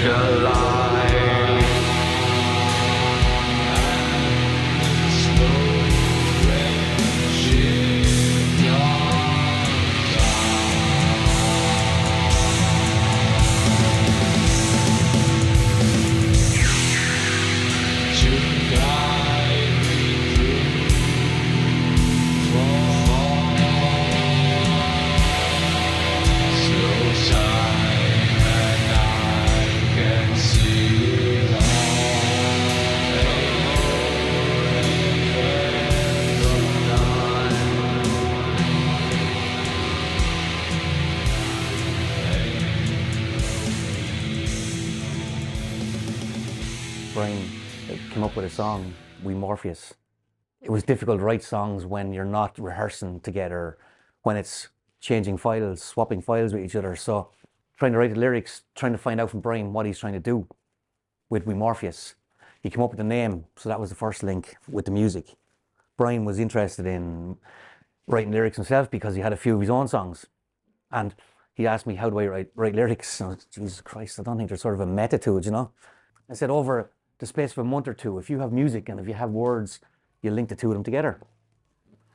alive. Slow friendship to guide me through slow time, and I can see it Brian came up with a song, We Morpheus. It was difficult to write songs when you're not rehearsing together, when it's changing files, swapping files with each other. So trying to write the lyrics, trying to find out from Brian what he's trying to do with We Morpheus. He came up with the name, so that was the first link with the music. Brian was interested in writing lyrics himself because he had a few of his own songs. And he asked me, how do I write lyrics? And I was, Jesus Christ, I don't think there's sort of a method to it, you know? I said, over the space of a month or two, if you have music and if you have words, you link the two of them together.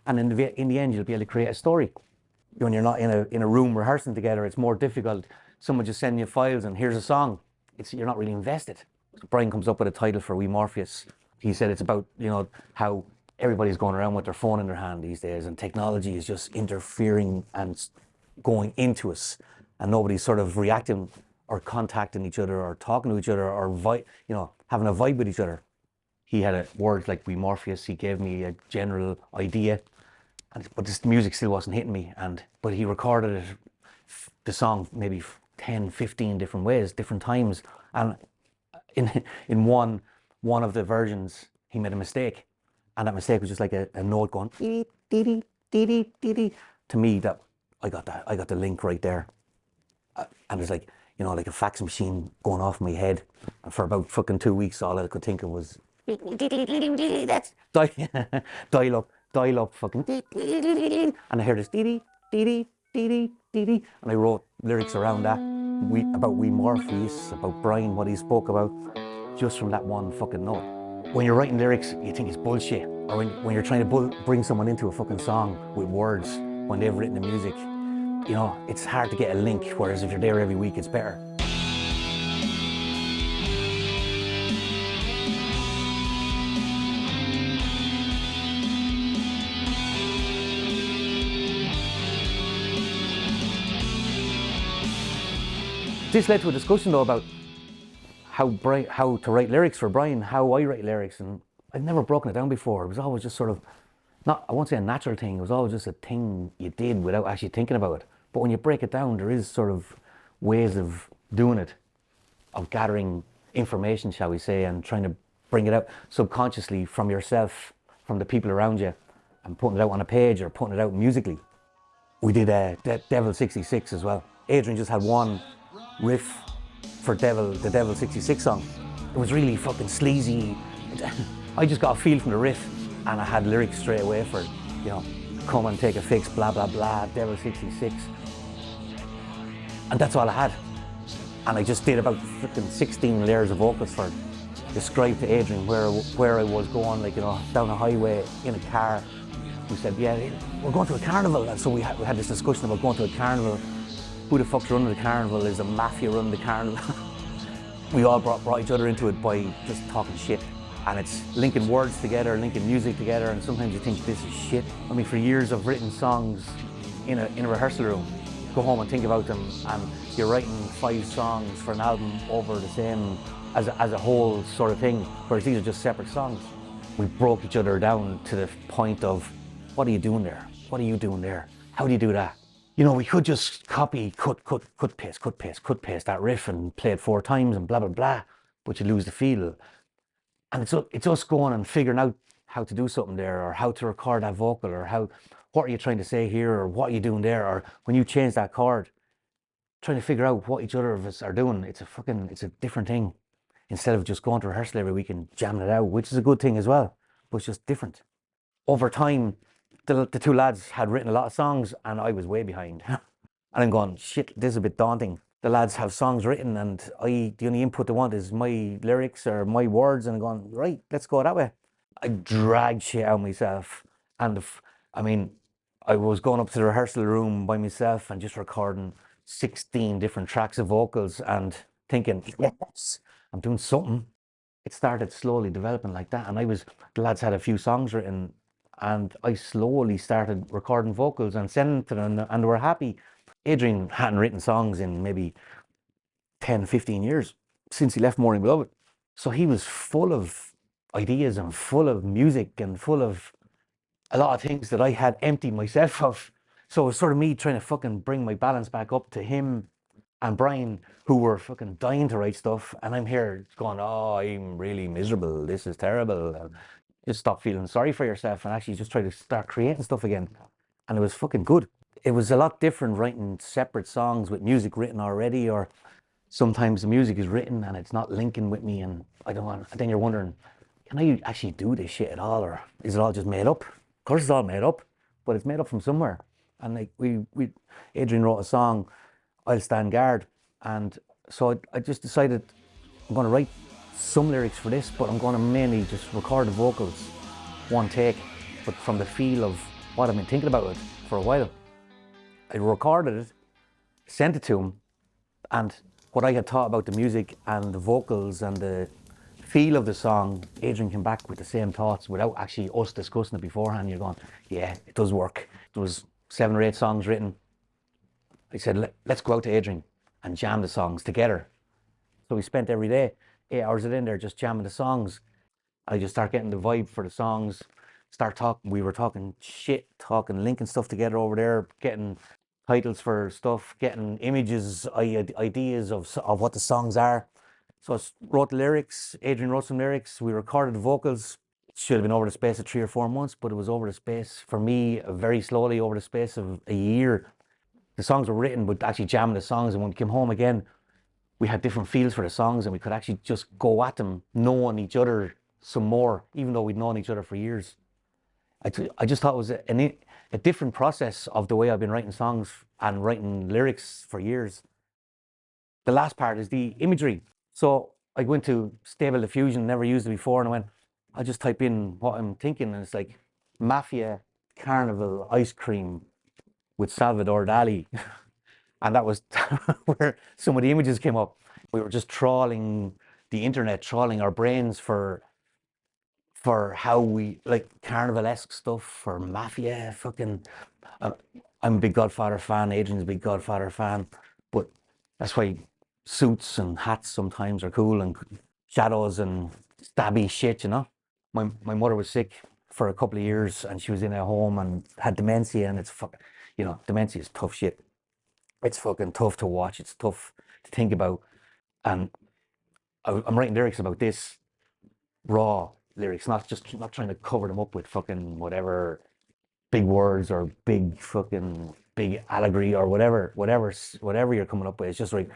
And in the end, you'll be able to create a story. When you're not in a room rehearsing together, it's more difficult. Someone just sending you files and here's a song. You're not really invested. So Brian comes up with a title for We Morpheus. He said it's about, you know, how everybody's going around with their phone in their hand these days, and technology is just interfering and going into us, and nobody's sort of reacting or contacting each other or talking to each other or having a vibe with each other. He had words like We Morpheus. He gave me a general idea, but this music still wasn't hitting me. But he recorded the song maybe 10, 15 different ways, different times. And in one of the versions, he made a mistake, and that mistake was just like a note going dee dee dee dee dee dee. To me, that I got the link right there, and it's like, you know, like a fax machine going off in my head. And for about fucking 2 weeks, all I could think of was that's dial up, fucking. And I heard this dee dee dee dee, and I wrote lyrics around that. About We Morpheus, about Brian, what he spoke about, just from that one fucking note. When you're writing lyrics, you think it's bullshit, or when you're trying to bring someone into a fucking song with words when they've written the music, you know, it's hard to get a link. Whereas if you're there every week, it's better. This led to a discussion though about how to write lyrics for Brian, how I write lyrics, and I've never broken it down before. It was always just sort of, I won't say a natural thing, it was always just a thing you did without actually thinking about it. But when you break it down, there is sort of ways of doing it, of gathering information, shall we say, and trying to bring it out subconsciously from yourself, from the people around you, and putting it out on a page or putting it out musically. We did Devil 66 as well. Adrian just had one riff for the Devil 66 song. It was really fucking sleazy. I just got a feel from the riff, and I had lyrics straight away for, you know, come and take a fix, blah blah blah, Devil 66. And that's all I had. And I just did about fucking 16 layers of vocals for describe to Adrian where I was going, like, you know, down a highway in a car. We said, yeah, we're going to a carnival. And so we had this discussion about going to a carnival. Who the fuck's running the carnival? Is the mafia running the carnival? We all brought each other into it by just talking shit. And it's linking words together, linking music together, and sometimes you think this is shit. I mean, for years I've written songs in a rehearsal room. Go home and think about them, and you're writing 5 songs for an album over the same, as a whole sort of thing, whereas these are just separate songs. We broke each other down to the point of, what are you doing there? What are you doing there? How do you do that? You know, we could just copy, cut, paste that riff and play it 4 times and blah, blah, blah, but you lose the feel. And it's us going and figuring out how to do something there, or how to record that vocal, or what are you trying to say here, or what are you doing there, or when you change that chord, trying to figure out what each other of us are doing. It's a different thing, instead of just going to rehearsal every week and jamming it out, which is a good thing as well, but it's just different. Over time, the 2 lads had written a lot of songs and I was way behind. And I'm going, shit, this is a bit daunting. the lads have songs written, and the only input they want is my lyrics or my words, and I'm going, right, let's go that way. I dragged shit out of myself, and I mean, I was going up to the rehearsal room by myself and just recording 16 different tracks of vocals and thinking, yes, I'm doing something. It started slowly developing like that, and the lads had a few songs written, and I slowly started recording vocals and sending to them, and they were happy. Adrian hadn't written songs in maybe 10, 15 years since he left Morning Beloved. So he was full of ideas and full of music and full of a lot of things that I had emptied myself of. So it was sort of me trying to fucking bring my balance back up to him and Brian, who were fucking dying to write stuff. And I'm here going, oh, I'm really miserable. This is terrible. And just stop feeling sorry for yourself and actually just try to start creating stuff again. And it was fucking good. It was a lot different writing separate songs with music written already, or sometimes the music is written and it's not linking with me, and I don't want. Then you're wondering, can I actually do this shit at all, or is it all just made up? Of course, it's all made up, but it's made up from somewhere. And like Adrian wrote a song, "I'll Stand Guard," and so I just decided I'm going to write some lyrics for this, but I'm going to mainly just record the vocals, one take, but from the feel of what I've been thinking about it for a while. I recorded it, sent it to him, and what I had thought about the music and the vocals and the feel of the song, Adrian came back with the same thoughts without actually us discussing it beforehand. You're going, yeah, it does work. There was 7 or 8 songs written. I said, let's go out to Adrian and jam the songs together. So we spent every day, 8 hours in there just jamming the songs. I just start getting the vibe for the songs, start talking. We were talking shit, linking stuff together over there, getting titles for stuff, getting images, ideas of what the songs are. So I wrote the lyrics, Adrian wrote some lyrics, we recorded the vocals. It should have been over the space of 3 or 4 months, but it was over the space, for me, very slowly over the space of a year. The songs were written, but actually jamming the songs, and when we came home again, we had different feels for the songs, and we could actually just go at them, knowing each other some more, even though we'd known each other for years. I just thought it was a different process of the way I've been writing songs and writing lyrics for years. The last part is the imagery. So I went to Stable Diffusion, never used it before, and I went, I'll just type in what I'm thinking, and it's like Mafia Carnival ice cream with Salvador Dali. And that was where some of the images came up. We were just trawling the internet, trawling our brains for how we like carnivalesque stuff, for mafia fucking. uh, I'm a big Godfather fan, Adrian's a big Godfather fan, but that's why suits and hats sometimes are cool, and shadows and stabby shit, you know. My mother was sick for a couple of years, and she was in a home and had dementia, and it's dementia is tough shit. It's fucking tough to watch, it's tough to think about, and I'm writing lyrics about this, raw lyrics, not trying to cover them up with fucking whatever big words or big allegory or whatever you're coming up with. It's just like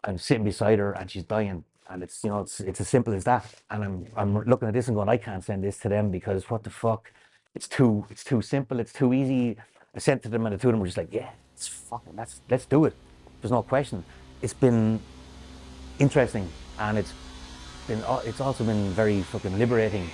I'm sitting beside her and she's dying, and it's as simple as that. And I'm looking at this and going, I can't send this to them because what the fuck? It's too simple. It's too easy. I sent it to them, and the two of them were just like, yeah, let's do it. There's no question. It's been interesting, and it's also been very fucking liberating